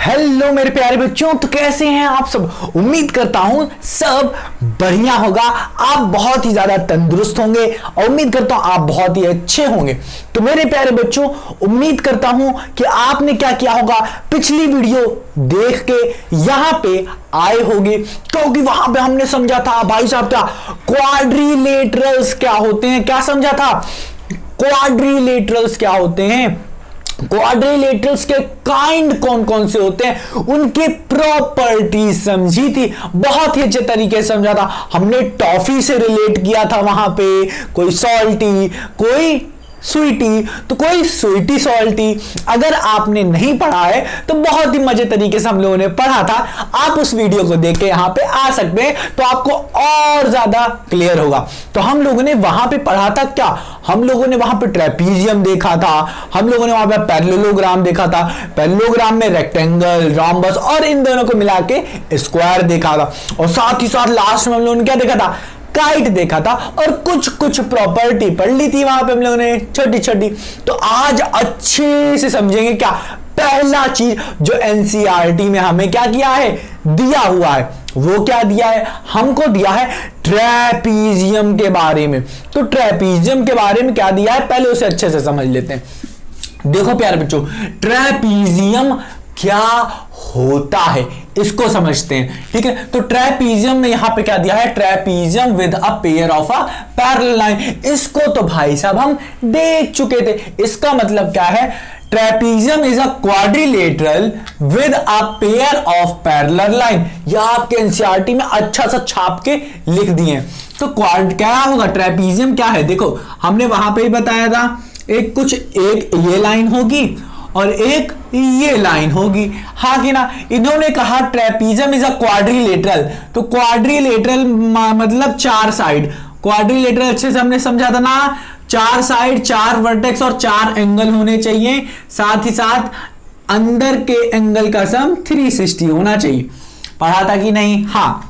Hello मेरे प्यारे बच्चों, तो कैसे हैं आप सब। उम्मीद करता हूं सब बढ़िया होगा। आप बहुत ही ज्यादा तंदुरुस्त होंगे और उम्मीद करता हूं आप बहुत ही अच्छे होंगे। तो मेरे प्यारे बच्चों, उम्मीद करता हूं कि आपने क्या किया होगा, पिछली वीडियो देख के यहां पे आए होंगे, क्योंकि वहां पे हमने समझा था भाई साहब क्या क्वाड्रिलेटरल्स क्या होते हैं। क्या समझा था? क्वाड्रिलेटरल्स क्या होते हैं, क्वाड्रिलेटरल्स के काइंड कौन कौन से होते हैं, उनके प्रॉपर्टीज समझी थी। बहुत ही अच्छे तरीके से समझा था हमने। टॉफी से रिलेट किया था वहां पे, कोई सॉल्टी, कोई स्वीटी, तो कोई स्वीटी सॉल्टी। अगर आपने नहीं पढ़ा है तो बहुत ही मजे तरीके से हम लोगों ने पढ़ा था। आप उस वीडियो को देख के यहां पे आ सकते हैं तो आपको और ज्यादा क्लियर होगा। तो हम लोगों ने वहां पे पढ़ा था क्या, हम लोगों ने वहां पे ट्रेपीजियम देखा था, हम लोगों ने वहां पे पैरेललोग्राम देखा था, पैरेललोग्राम में रेक्टेंगल, रोम्बस और इन दोनों को मिला के स्क्वायर देखा था, और साथ ही साथ लास्ट में हम लोगों ने क्या देखा था, काइट देखा था, और कुछ कुछ प्रॉपर्टी पढ़ ली थी वहां पे हम लोगों ने छोटी छोटी। तो आज अच्छे से समझेंगे क्या पहला चीज जो एनसीईआरटी में हमें क्या किया है, दिया हुआ है। वो क्या दिया है, हमको दिया है ट्रेपीजियम के बारे में। तो ट्रेपीजियम के बारे में क्या दिया है, पहले उसे अच्छे से समझ लेते हैं। देखो प्यारे बच्चों, ट्रेपीजियम क्या होता है इसको समझते हैं, ठीक है। तो ट्रेपीजियम में यहां पे क्या दिया है, trapezium with a pair of a parallel line. इसको तो भाई साहब हम देख चुके थे। इसका मतलब क्या है, trapezium is a quadrilateral with a pair of parallel line. यह आपके एनसीईआरटी में अच्छा सा छाप के लिख दिए। तो क्या होगा, ट्रेपीजियम क्या है, देखो हमने वहां पे ही बताया था, एक ये लाइन होगी और एक ये लाइन होगी, हाँ कि ना। इन्होंने कहा ट्रेपीजियम इज अ क्वाड्रिलेटरल, तो क्वाड्रिलेटरल मतलब चार साइड। क्वाड्रिलेटरल अच्छे से हमने समझा था ना, चार साइड, चार वर्टेक्स और चार एंगल होने चाहिए। साथ ही साथ अंदर के एंगल का सम 360 होना चाहिए। पढ़ा था कि नहीं? हाँ।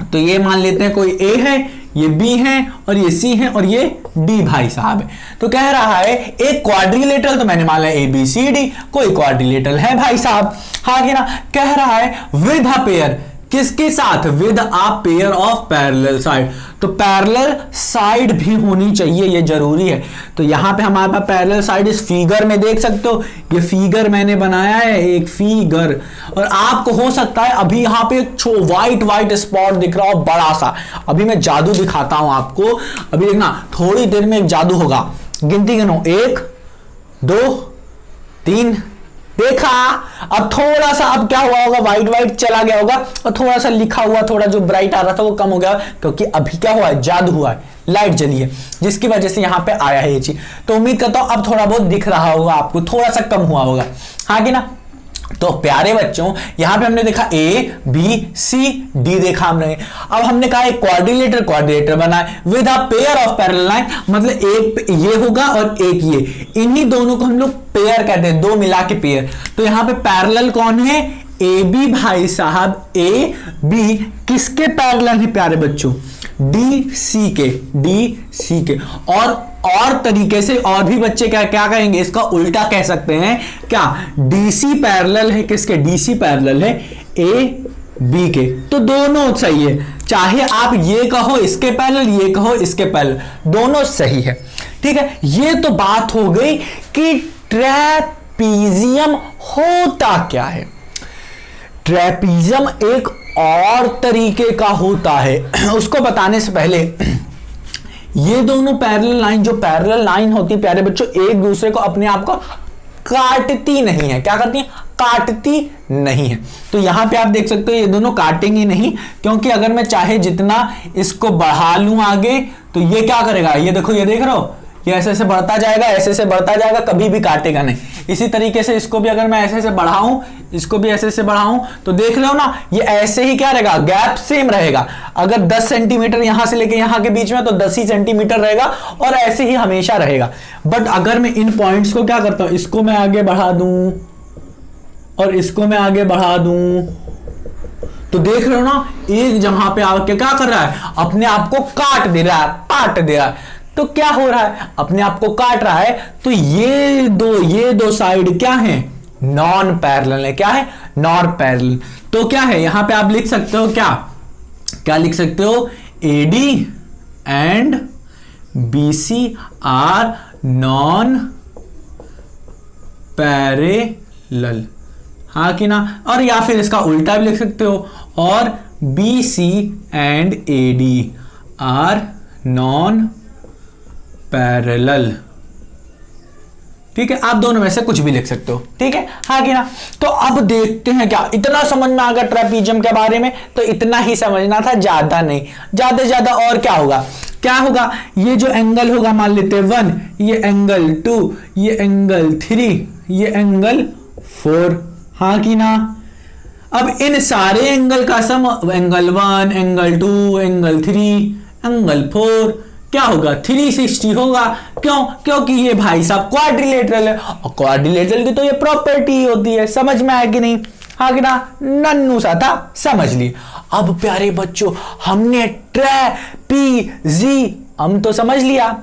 तो ये मान लेते हैं कोई ए है, ये बी है और ये सी है और ये डी भाई साहब है। तो कह रहा है एक क्वाड्रिलेटरल, तो मैंने माना ए बी सी डी, कोई क्वाड्रिलेटरल है भाई साहब, हाँ कि ना। कह रहा है विद अ पेयर, किसके साथ, with a pair of parallel side. तो पैरेलल साइड भी होनी चाहिए, ये जरूरी है। तो यहां पे हमारे पास पैरेलल साइड इस फिगर में देख सकते हो, ये फिगर मैंने बनाया है, एक फिगर। और आपको हो सकता है अभी यहां पे एक व्हाइट स्पॉट दिख रहा हो बड़ा सा। अभी मैं जादू दिखाता हूं आपको, अभी देखना थोड़ी देर में एक जादू होगा। गिनती गिनो, 1 2 3, देखा। अब थोड़ा सा, अब क्या हुआ होगा, व्हाइट चला गया होगा और थोड़ा सा लिखा हुआ, थोड़ा जो ब्राइट आ रहा था वो कम हो गया, क्योंकि अभी क्या हुआ है, जादू हुआ है, लाइट जली है, जिसकी वजह से यहां पे आया है ये चीज। तो उम्मीद करता हूं अब थोड़ा बहुत दिख रहा होगा आपको, थोड़ा सा कम हुआ होगा, हाँ कि ना। तो प्यारे बच्चों, यहां पे हमने देखा ए बी सी डी देखा हमने। अब हमने कहा एक क्वाड्रिलेटर बना है with a pair of parallel line, मतलब एक ये होगा और एक ये, इन्हीं दोनों को हम लोग पेयर कहते हैं, दो मिला के पेयर। तो यहां पे पैरेलल कौन है, ए बी भाई साहब, ए बी किसके पैरेलल है प्यारे बच्चों, डी सी के। और तरीके से और भी बच्चे क्या कहेंगे, इसका उल्टा कह सकते हैं क्या, डीसी पैरेलल है किसके, डीसी पैरेलल है ए बी के। तो दोनों सही है, चाहे आप ये कहो इसके पैरेलल, ये कहो इसके पैरेलल, दोनों सही है, ठीक है। ये तो बात हो गई कि ट्रेपीजियम होता क्या है। ट्रेपीजियम एक और तरीके का होता है। उसको बताने से पहले, ये दोनों पैरेलल लाइन, जो पैरेलल लाइन होती है प्यारे बच्चों, एक दूसरे को अपने आप को काटती नहीं है। क्या करती है, काटती नहीं है। तो यहां पे आप देख सकते हो ये दोनों काटेंगे नहीं, क्योंकि अगर मैं चाहे जितना इसको बढ़ा लूं आगे, तो ये क्या करेगा, ये देखो, ये देख रहे हो, ये ऐसे ऐसे बढ़ता जाएगा, ऐसे ऐसे बढ़ता जाएगा, कभी भी काटेगा नहीं। इसी तरीके से इसको भी अगर मैं ऐसे ऐसे बढ़ाऊं, इसको भी ऐसे ऐसे बढ़ाऊं, तो देख रहे हो ना, ये ऐसे ही क्या रहेगा, गैप सेम रहेगा। अगर 10 सेंटीमीटर यहां से लेके यहां के बीच में, तो 10 ही सेंटीमीटर रहेगा और ऐसे ही हमेशा रहेगा। बट अगर मैं इन पॉइंट्स को क्या करता हूं, इसको मैं आगे बढ़ा दूं और इसको मैं आगे बढ़ा दूं, तो देख रहे हो ना, एक जगह पे आके क्या कर रहा है, अपने आप को काट दे रहा है, पाट दे रहा है। तो क्या हो रहा है, अपने आप को काट रहा है। तो ये दो साइड क्या हैं, नॉन पैरेलल है। क्या है? Non parallel. तो क्या है यहां पे आप लिख सकते हो, क्या क्या लिख सकते हो? AD and BC are non parallel, हाँ कि ना? और या फिर इसका उल्टा भी लिख सकते हो, और B C and A D are non parallel. ठीक है, आप दोनों में से कुछ भी लिख सकते हो। ठीक है, हाँ कि ना? तो अब देखते हैं, क्या इतना समझ में आ गया ट्रेपीजियम के बारे में? तो इतना ही समझना था, ज्यादा नहीं। ज्यादा से ज्यादा और क्या होगा? क्या होगा? ये जो एंगल होगा, मान लेते हैं 1, ये एंगल 2, ये एंगल 3, ये एंगल 4, हाँ कि ना? अब इन सारे एंगल का सम, एंगल 1, एंगल 2, एंगल 3, एंगल 4 क्या होगा? 360 होगा। क्यों? क्योंकि ये भाई साहब क्वाड्रिलेटरल है, और क्वाड्रिलेटरल की तो ये प्रॉपर्टी होती है। समझ में आया कि नहीं? हाँ कि ना? नन्नू सा था, समझ ली। अब प्यारे बच्चों, हमने ट्रेपीजियम तो समझ लिया।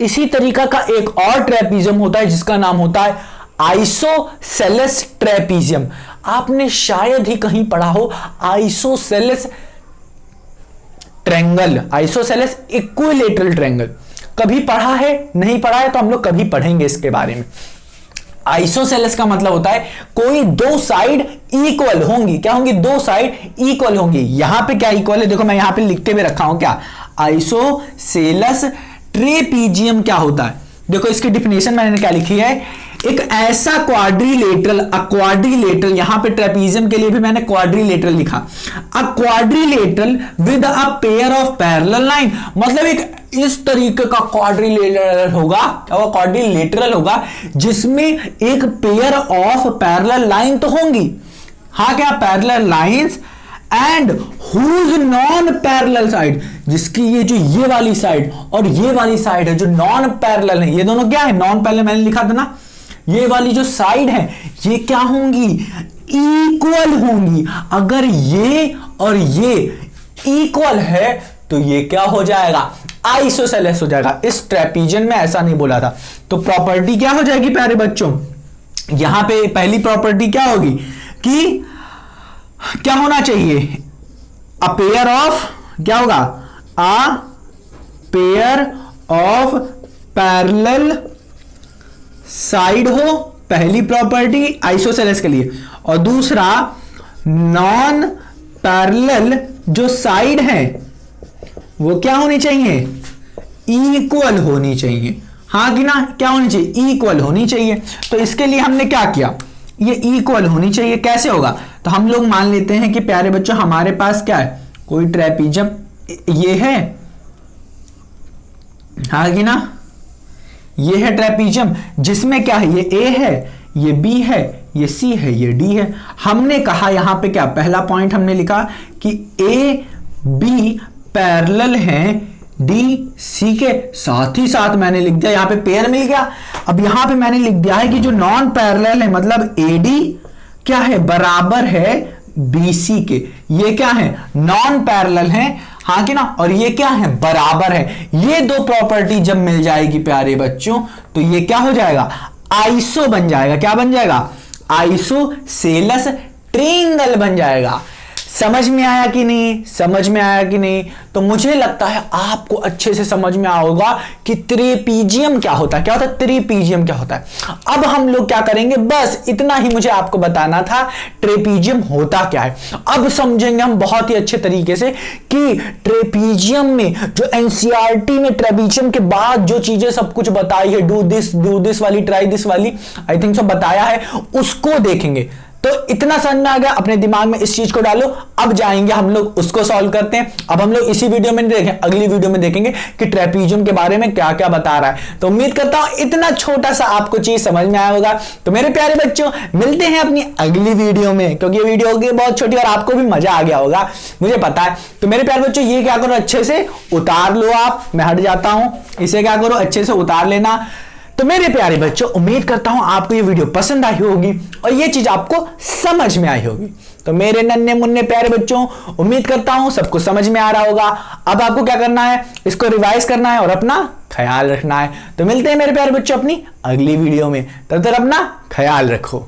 इसी तरीका का एक और ट्रेपीजियम होता है जिसका नाम होता है आइसोसेलेस ट्रेपीजियम। आपने शायद ही कहीं पढ़ा हो isosceles triangle, isosceles equilateral triangle. कभी पढ़ा है? नहीं पढ़ा है तो हम लोग कभी पढ़ेंगे इसके बारे में। आइसोसेलेस का मतलब होता है कोई दो साइड इक्वल होंगी। क्या होंगी? दो साइड इक्वल होंगी। यहां पे क्या इक्वल है? देखो मैं यहां पे लिखते हुए रखा हूं, क्या आइसोसेलेस ट्रेपीजियम क्या होता है। देखो इसकी डिफिनेशन मैंने क्या लिखी है, एक ऐसा क्वाड्रिलेटरल, क्वाड्रिलेटरल, यहां पे ट्रेपीजियम के लिए भी मैंने क्वाड्रिलेटरल लिखा, अ quadrilateral with a pair of parallel line. मतलब एक इस तरीके का क्वाड्रिलेटरल होगा, क्या वो क्वाड्रिलेटरल होगा जिसमें एक पेयर ऑफ पैरेलल लाइन तो होंगी, हाँ क्या? Parallel lines and whose non parallel side, जिसकी ये वाली साइड और ये वाली साइड है जो नॉन पैरेलल है, ये दोनों क्या है? Non parallel. मैंने लिखा था ना, ये वाली जो साइड है ये क्या होंगी? इक्वल होंगी। अगर ये और ये इक्वल है तो ये क्या हो जाएगा? आइसोसेलेस हो जाएगा। इस ट्रेपीजियम में ऐसा नहीं बोला था। तो प्रॉपर्टी क्या हो जाएगी प्यारे बच्चों? यहां पे पहली प्रॉपर्टी क्या होगी कि क्या होना चाहिए? अ पेयर ऑफ, क्या होगा? A pair of parallel side हो, पहली प्रॉपर्टी आइसोसेलेस के लिए। और दूसरा, नॉन पैरेलल जो साइड है वो क्या होनी चाहिए? इक्वल होनी चाहिए, हाँ कि ना? क्या होनी चाहिए? इक्वल होनी चाहिए। तो इसके लिए हमने क्या किया? ये इक्वल होनी चाहिए। कैसे होगा? तो हम लोग मान लेते हैं कि प्यारे बच्चों हमारे पास क्या है? कोई ट्रेपीजियम ये है, हाँ कि ना? ये है ट्रेपीजियम जिसमें क्या है? ये ए है, ये बी है, ये सी है, ये डी है। हमने कहा यहां पे क्या? पहला पॉइंट हमने लिखा कि ए बी पैरेलल हैं डी सी के, साथ ही साथ मैंने लिख दिया यहां पे पेयर मिल गया। अब यहां पे मैंने लिख दिया है कि जो नॉन पैरेलल है, मतलब ए डी क्या है? बराबर है बी सी के। ये क्या है? नॉन पैरेलल है, हाँ कि ना? और ये क्या है? बराबर है। ये दो प्रॉपर्टी जब मिल जाएगी प्यारे बच्चों तो ये क्या हो जाएगा? आइसो बन जाएगा। क्या बन जाएगा? आइसोसेलेस ट्रायंगल बन जाएगा। समझ में आया कि नहीं? समझ में आया कि नहीं? तो मुझे लगता है आपको अच्छे से समझ में आया होगा कि ट्रेपीजियम क्या होता है। क्या होता है? ट्रेपीजियम क्या होता है। अब हम लोग क्या करेंगे? बस इतना ही मुझे आपको बताना था, ट्रेपीजियम होता क्या है। अब समझेंगे हम बहुत ही अच्छे तरीके से कि ट्रेपीजियम में जो एनसीईआरटी में ट्रेपीजियम के बाद जो चीजें सब कुछ बताई है, डू दिस वाली, ट्राई दिस वाली, आई थिंक सब बताया है, उसको देखेंगे। तो इतना समझ आ गया, अपने दिमाग में इस चीज को डालो। अब जाएंगे हम लोग उसको सॉल्व करते हैं। अब हम लोग इसी वीडियो में देखें, अगली वीडियो में देखेंगे कि ट्रेपीजियम के बारे में क्या क्या बता रहा है। तो उम्मीद करता हूं इतना छोटा सा आपको चीज समझ में आया होगा। तो मेरे प्यारे बच्चों, मिलते हैं अपनी अगली वीडियो में, क्योंकि ये वीडियो होगी बहुत छोटी और आपको भी मजा आ गया होगा, मुझे पता है। तो मेरे प्यारे बच्चों, ये क्या करो, अच्छे से उतार लो आप। मैं हट जाता हूं, इसे क्या करो, अच्छे से उतार लेना। तो मेरे प्यारे बच्चों, उम्मीद करता हूं आपको ये वीडियो पसंद आई होगी और ये चीज आपको समझ में आई होगी। तो मेरे नन्हे मुन्ने प्यारे बच्चों, उम्मीद करता हूं सबको समझ में आ रहा होगा। अब आपको क्या करना है? इसको रिवाइज करना है और अपना ख्याल रखना है। तो मिलते हैं मेरे प्यारे बच्चों अपनी अगली वीडियो में। तब तक अपना ख्याल रखो।